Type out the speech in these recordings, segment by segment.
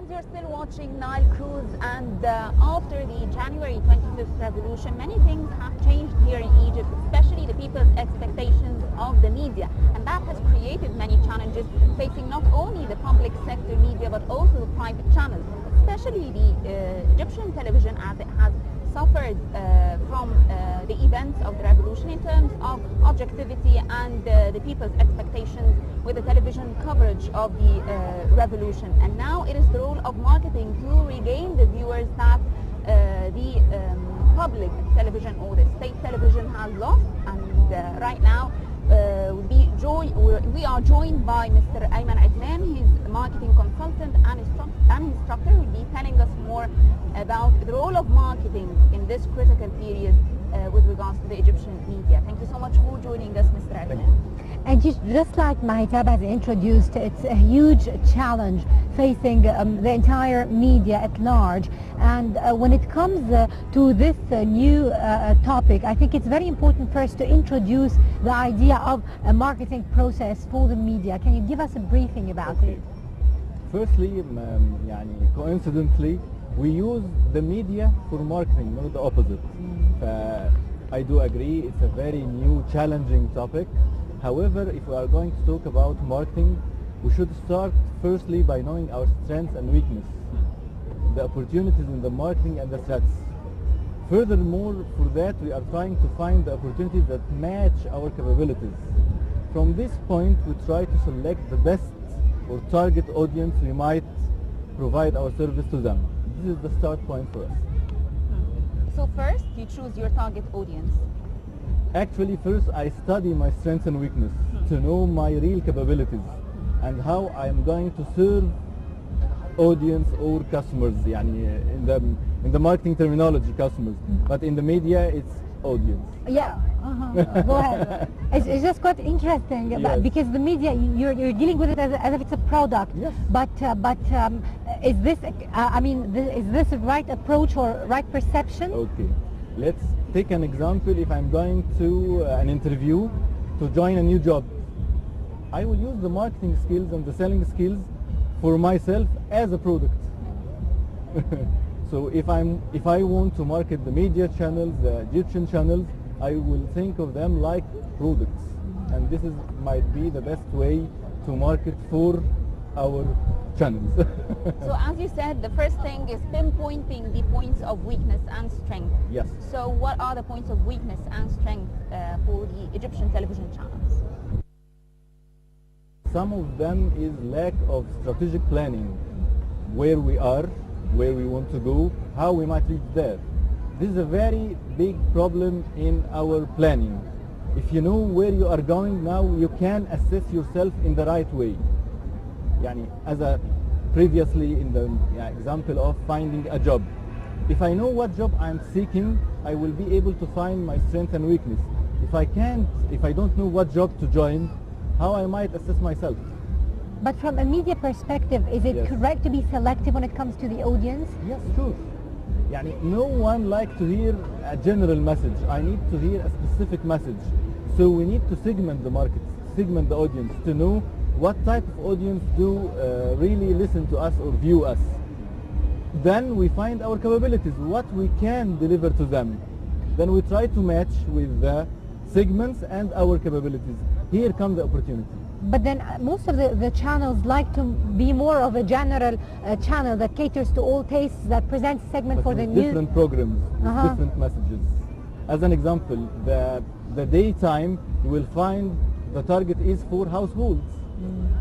Friends, you're still watching Nile Cruise, and after the January 25th revolution, many things have changed here in Egypt, especially the people's expectations of the media, and that has created many challenges facing not only the public sector media but also the private channels, especially the Egyptian television, as it has suffered from the events of the revolution in terms of objectivity and the people's expectations with the television coverage of the revolution. And now it is the role of marketing to regain the viewers that the public television or the state television has lost. And right now we are joined by Mr. Ayman Adnan. He's a marketing consultant and instructor. Will be telling us more about the role of marketing in this critical period with regards to the Egyptian media. Thank you so much for joining us, Mr. Adnan. And just like Mahtab has introduced, it's a huge challenge facing the entire media at large. And when it comes to this new topic, I think it's very important for us to introduce the idea of a marketing process for the media. Can you give us a briefing about it? Firstly, coincidentally, we use the media for marketing, not the opposite. I do agree, it's a very new, challenging topic. However, if we are going to talk about marketing, we should start firstly by knowing our strengths and weakness, the opportunities in the marketing and the threats. Furthermore, for that, we are trying to find the opportunities that match our capabilities. From this point, we try to select the best or target audience we might provide our service to them. This is the start point for us. So first, you choose your target audience. Actually, first I study my strengths and weakness to know my real capabilities and how I am going to serve audience or customers. In the marketing terminology, customers, but in the media, it's audience. Yeah. Go ahead. It's just quite interesting, yes. Because the media, you're dealing with it as if it's a product. Yes. But is this is this the right approach or right perception? Okay. Let's take an example. If I'm going to an interview to join a new job, I will use the marketing skills and the selling skills for myself as a product. So if I want to market the media channels, the Egyptian channels, I will think of them like products, and this might be the best way to market for our channels. So as you said, the first thing is pinpointing the points of weakness and strength. Yes. So what are the points of weakness and strength for the Egyptian television channels? Some of them is lack of strategic planning, where we are, where we want to go, how we might reach there. This is a very big problem in our planning. If you know where you are going now, you can assess yourself in the right way. As previously in the example of finding a job. If I know what job I'm seeking, I will be able to find my strength and weakness. If I don't know what job to join, how I might assess myself. But from a media perspective, is it correct to be selective when it comes to the audience? Yes, sure. No one likes to hear a general message. I need to hear a specific message. So we need to segment the market, segment the audience to know what type of audience do really listen to us or view us. Then we find our capabilities, what we can deliver to them. Then we try to match with the segments and our capabilities. Here comes the opportunity. But then most of the channels like to be more of a general channel that caters to all tastes, that presents segment for the new... different programs, with different messages. As an example, the daytime, you will find the target is for households.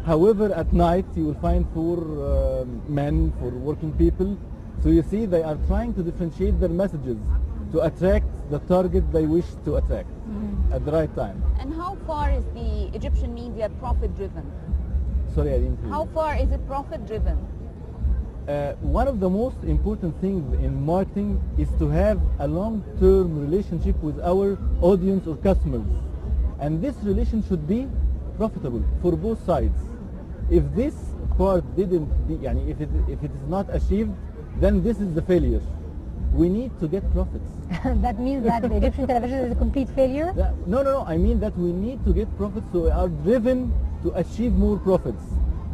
However, at night you will find for men, for working people. So you see, they are trying to differentiate their messages to attract the target they wish to attract at the right time. And how far is the Egyptian media profit-driven? Sorry, I didn't hear. How far is it profit-driven? One of the most important things in marketing is to have a long-term relationship with our audience or customers. And this relation should be profitable for both sides. If this part didn't be, if it is not achieved, then this is the failure. We need to get profits. That means that the Egyptian television is a complete failure? No. I mean that we need to get profits, so we are driven to achieve more profits.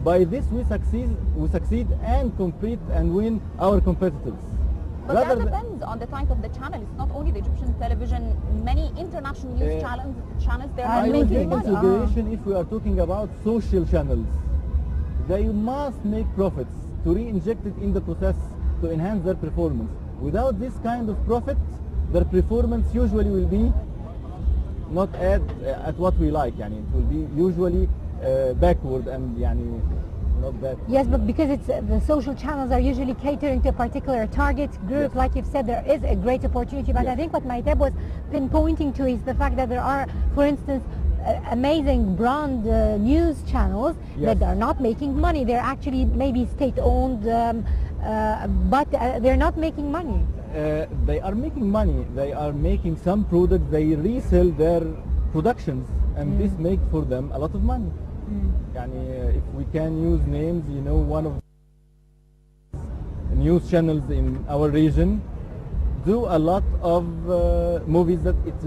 By this we succeed and compete and win our competitors. But Rather that than- depends on the type of the channel. It's not only the Egyptian television. Many international news channels, they're are not I would making take money. consideration if we are talking about social channels. They must make profits to re-inject it in the process to enhance their performance. Without this kind of profit, their performance usually will be not at what we like. Yani it will be usually backward and yani not that. Yes, but because it's the social channels are usually catering to a particular target group, Yes. like you've said, there is a great opportunity. But I Yes. think what Maiteb was pinpointing to is the fact that there are, for instance, amazing brand news channels Yes. that are not making money. They're actually maybe state-owned, but they're not making money. They are making money. They are making some products. They resell their productions, and this makes for them a lot of money. Yani, if we can use names, you know, one of the news channels in our region do a lot of movies that it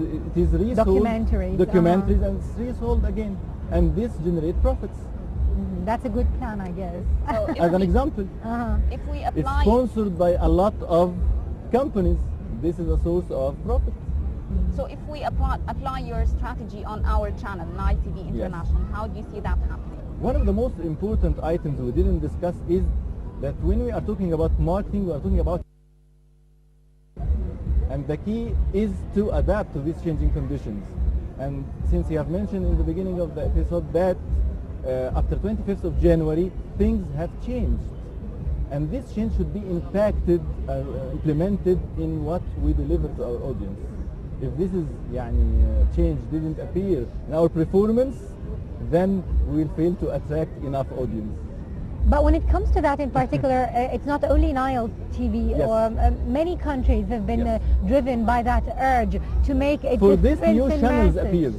is resold, Documentaries, and it's resold again, and this generates profits. That's a good plan, I guess. So if As an we- example, If we it's apply, sponsored by a lot of companies. This is a source of profit. so if we apply your strategy on our channel, Nile TV International, how do you see that happening? One of the most important items we didn't discuss is that when we are talking about marketing, we are talking about, and the key is to adapt to these changing conditions. And since you have mentioned in the beginning of the episode that after 25th of January, things have changed. And this change should be implemented in what we deliver to our audience. If this is change didn't appear in our performance, then we will fail to attract enough audience. But when it comes to that in particular, it's not only Nile TV, Yes. or many countries have been Yes. driven by that urge to make a For this, difference new in channels message. appears.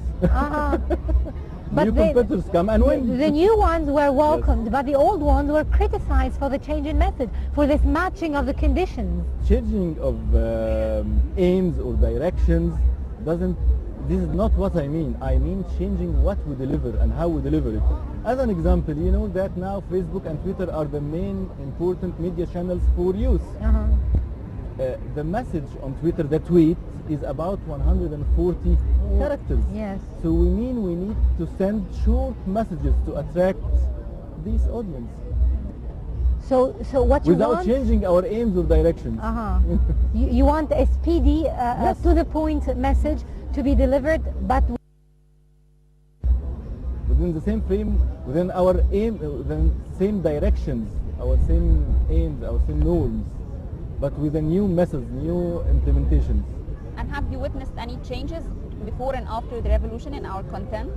But New they- competitors come and win. The new ones were welcomed, but the old ones were criticized for the change in message, for this matching of the conditions. Changing of aims or directions doesn't, this is not what I mean. I mean changing what we deliver and how we deliver it. As an example, you know that now Facebook and Twitter are the main important media channels for youth. The message on Twitter, the tweet, is about 140 characters. Yes. So we need to send short messages to attract this audience So what you without want? changing our aims or directions. You want a speedy, to the point message to be delivered, but Within the same frame, within our aim, within same directions, our same aims, our same norms, but with a new message, new implementations. And have you witnessed any changes before and after the revolution in our content?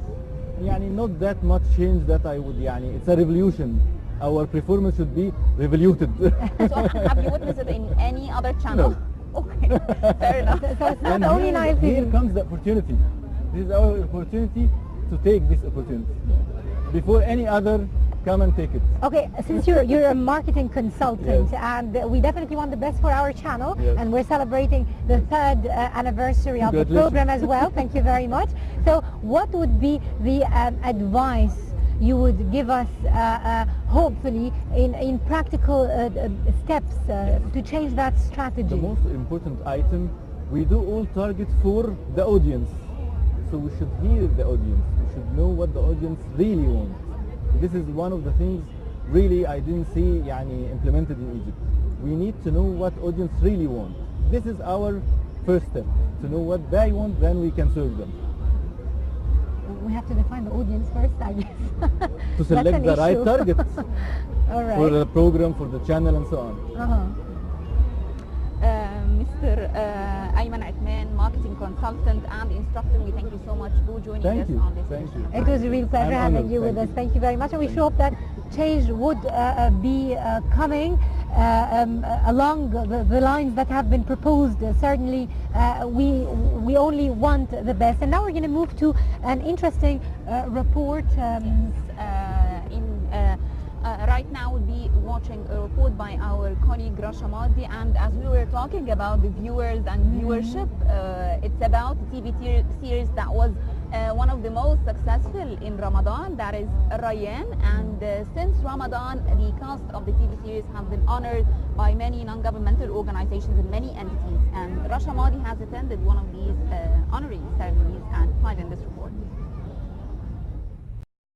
Not that much change that I would, it's a revolution. Our performance should be revoluted. So have you witnessed it in any other channel? No. Okay, fair enough. so it's not And only Nile here TV. comes the opportunity. This is our opportunity to take this opportunity. Before any other, come and take it. Okay, since you're a marketing consultant, Yes. and we definitely want the best for our channel, Yes. and we're celebrating the 3rd anniversary of the Congratulations. program as well. Thank you very much. So what would be the advice you would give us, hopefully, in practical steps to change that strategy? The most important item, we do all target for the audience. So we should hear the audience. We should know what the audience really wants. This is one of the things really I didn't see implemented in Egypt. We need to know what audience really want. This is our first step. To know what they want, then we can serve them. We have to define the audience first, I guess. To That's select an the right issue. target All right. for the program, for the channel and so on. Mr. Ayman Atman, marketing consultant and instructor, we thank you so much for joining Thank us you. on this Thank edition. you. It was a real pleasure I'm having honored. you with Thank us. you. Thank you very much, and we Thank sure hope that change would be coming along the lines that have been proposed. Certainly, we only want the best. And now we're going to move to an interesting report. Right now we'll be watching a report by our colleague Rasha Madi, and as we were talking about the viewers and viewership, it's about the TV series that was one of the most successful in Ramadan, that is Rayyan. And since Ramadan, the cast of the TV series have been honored by many non-governmental organizations and many entities. And Rasha Madi has attended one of these honorary ceremonies and finally